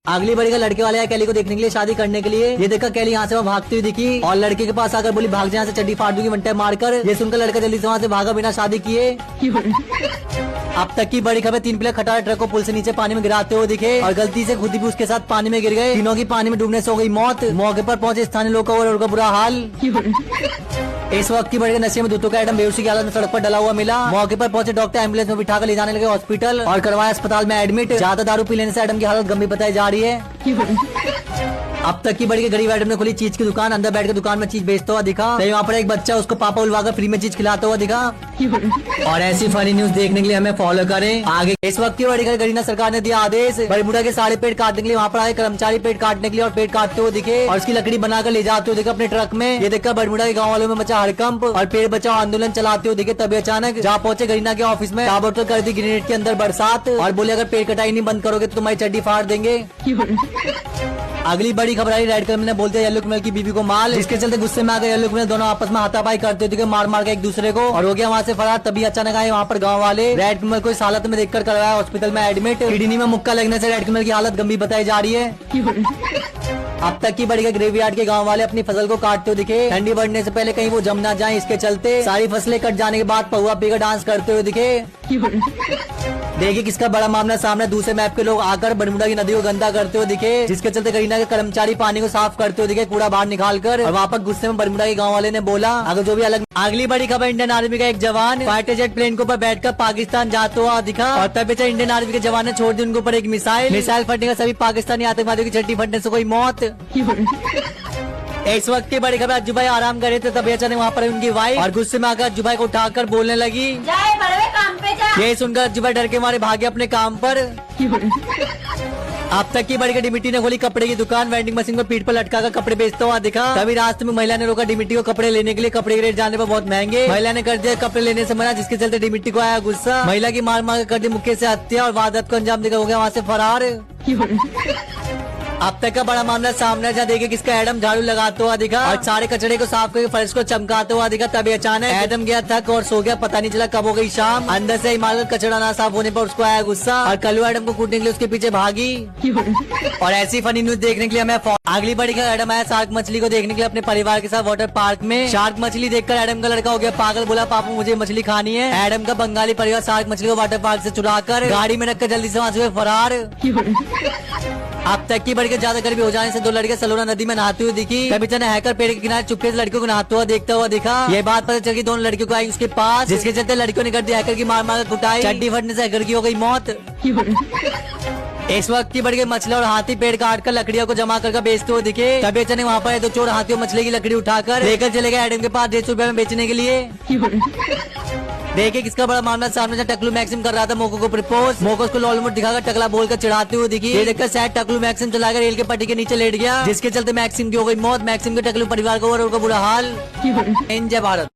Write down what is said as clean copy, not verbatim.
अगली बड़ी का लड़के वाले आए कैली को देखने के लिए, शादी करने के लिए। ये देखा कैली यहाँ से वहाँ भागती हुई दिखी और लड़के के पास आकर बोली भाग जा यहाँ से, चड्डी फाड़ दूंगी वन टाइम मारकर। ये सुनकर लड़का जल्दी से वहाँ से भागा बिना शादी किए। अब तक की बड़ी खबर, 3 प्लेयर खटारा ट्रक को पुल से नीचे पानी में गिराते हुए दिखे और गलती से खुद भी उसके साथ पानी में गिर गए। तीनों की पानी में डूबने से हो गई मौत। मौके पर पहुंचे स्थानीय लोग और उनका बुरा हाल। इस वक्त की बड़ी नशे में दूतों का एडम बेहोशी की हालत में सड़क पर डला हुआ मिला। मौके पर पहुंचे डॉक्टर एम्बुलेंस में बिठाकर ले जाने लगे हॉस्पिटल और करवाया अस्पताल में एडमिट। ज्यादा दारू पी लेने से एडम की हालत गंभीर बताई जा रही है। अब तक की बड़ी के गरीब एडम ने खोली चीज की दुकान, अंदर बैठ के दुकान में चीज बेचता हुआ दिखा। तो वहाँ पर एक बच्चा उसको पापा उलवाकर फ्री में चीज खिलाता हुआ दिखा। और ऐसी फनी न्यूज देखने के लिए हमें फॉलो करें आगे। इस वक्त की बड़ी खबर, गरीना सरकार ने दिया आदेश, बड़मुड़ा के सारे पेड़ काटने के लिए। वहाँ पर आए कर्मचारी पेड़ काटने के लिए और पेड़ काटते हुए दिखे और उसकी लकड़ी बनाकर ले जाते हुए दिखे अपने ट्रक में। ये देखकर बड़मुड़ा के गाँव वालों में मचा हड़कंप और पेड़ बचाओ आंदोलन चलाते हुए दिखे। तभी अचानक जहाँ पहुंचे गरीना के ऑफिस में, ताबड़तोड़ कर दी ग्रेनेड के अंदर बरसात और बोले अगर पेड़ कटाई नहीं बंद करोगे तो तुम्हारी चड्डी फाड़ देंगे। अगली बड़ी खबर आई, रेड क्रिमिनल ने बोलते येलो क्रिमिनल की बीबी को माल, जिसके चलते गुस्से में आकर येलो क्रिमिनल दोनों आपस में हाथापाई करते थे, मार मार के एक दूसरे को और हो गया वहाँ से फरार। तभी अचानक आए वहाँ पर गांव वाले, रेड क्रिमिनल को इस हालत में देखकर करवाया हॉस्पिटल में एडमिट। किडनी में मुक्का लगने से रेड क्रिमिनल की हालत गंभीर बताई जा रही है। अब तक की बड़ी के ग्रेवयार्ड के गांव वाले अपनी फसल को काटते हुए दिखे। ठंडी बढ़ने से पहले कहीं वो जम ना जाए, इसके चलते सारी फसलें कट जाने के बाद पहुआ पीकर डांस करते हुए दिखे। देखिए किसका बड़ा मामला सामने, दूसरे मैप के लोग आकर बरमुडा की नदी को गंदा करते हुए दिखे, जिसके चलते करीना के कर्मचारी पानी को साफ करते हुए दिखे कूड़ा बाहर निकालकर। और वहाँ पर गुस्से में बरमुडा के गांव वाले ने बोला अगर जो भी अलग। अगली बड़ी खबर, इंडियन आर्मी का एक जवान फाइटर जेट प्लेन के ऊपर बैठकर पाकिस्तान जाते हुआ दिखा और तभी से इंडियन आर्मी के जवान ने छोड़ दी उनके ऊपर एक मिसाइल फटने का सभी पाकिस्तानी आतंकवादियों की चड्डी फटने से कोई मौत। इस वक्त की बड़ी खबर, अज्जू भाई आराम कर रहे थे तभी अचानक वहाँ पर उनकी वाइफ और गुस्से में आकर अज्जू भाई को उठाकर बोलने लगी काम पे जा। ये सुनकर अज्जू भाई डर के मारे भागे अपने काम पर। अब तक की बड़ी का डिमिटी ने खोली कपड़े की दुकान, वेंडिंग मशीन को पीठ पर लटका कर कपड़े बेचता हुआ दिखा। तभी रास्ते में महिला ने रोका डिमिटी को कपड़े लेने के लिए। कपड़े के रेट जाने पर बहुत महंगे, महिला ने कर दिया कपड़े लेने से मना, जिसके चलते डिमिटी को आया गुस्सा। महिला की मार मार कर दी मुक्के से हत्या और वारदात को अंजाम देकर हो गया वहाँ से फरार। अब तक का बड़ा मामला सामने, जहाँ देखे किसका एडम झाड़ू लगाता हुआ दिखा और सारे कचड़े को साफ करके फर्श को चमकाता हुआ दिखा। तभी अचानक एडम गया थक और सो गया, पता नहीं चला कब हो गई शाम। अंदर से इमारत कचड़ा ना साफ होने पर उसको आया गुस्सा और कल्लू एडम को कूटने के लिए उसके पीछे भागी। और ऐसी फनी न्यूज देखने के लिए हमें अगली बड़ी का एडम आया शार्क मछली को देखने के लिए अपने परिवार के साथ वाटर पार्क में। शार्क मछली देखकर एडम का लड़का हो गया पागल, बोला पापा मुझे मछली खानी है। एडम का बंगाली परिवार शार्क मछली को वाटर पार्क से चुराकर गाड़ी में रखकर जल्दी से वहाँ से फरार। अब तक की बड़ी के ज्यादा गर्मी हो जाने से 2 लड़के सलोना नदी में नहाते हुए दिखी। तभी अचानक हैकर पेड़ के किनारे चुपके से लड़कियों को नहाते हुआ देखता हुआ दिखा। ये बात पता चल गई दोनों लड़कियों को आई उसके पास, जिसके चलते लड़कियों ने कर दिया हैकर की मार मार कर कुटाई। चड्डी फटने से हैकर की हो गई मौत। इस वक्त की बड़ी के मछली और हाथी पेड़ काट कर लकड़ियों को जमा कर बेचते हुए दिखे। तभी अचानक वहाँ पर 2 चोर हाथी और मछली की लकड़ी उठाकर लेकर चले गए एडम के पास 150 रुपए में बेचने के लिए। देखिए किसका बड़ा मामला सामने, जहाँ टकलू मैक्सिम कर रहा था मोको को प्रपोज। मोको उसको लॉलमोट दिखाकर टकला बोलकर चिढ़ाते हुए दिखी। ये देखकर सैड टकलू मैक्सिम चलाकर रेल के पट्टी के नीचे लेट गया, जिसके चलते मैक्सिम की हो गई मौत। मैक्सिम के टकलू परिवार को और उनका बुरा हाल। जय भारत।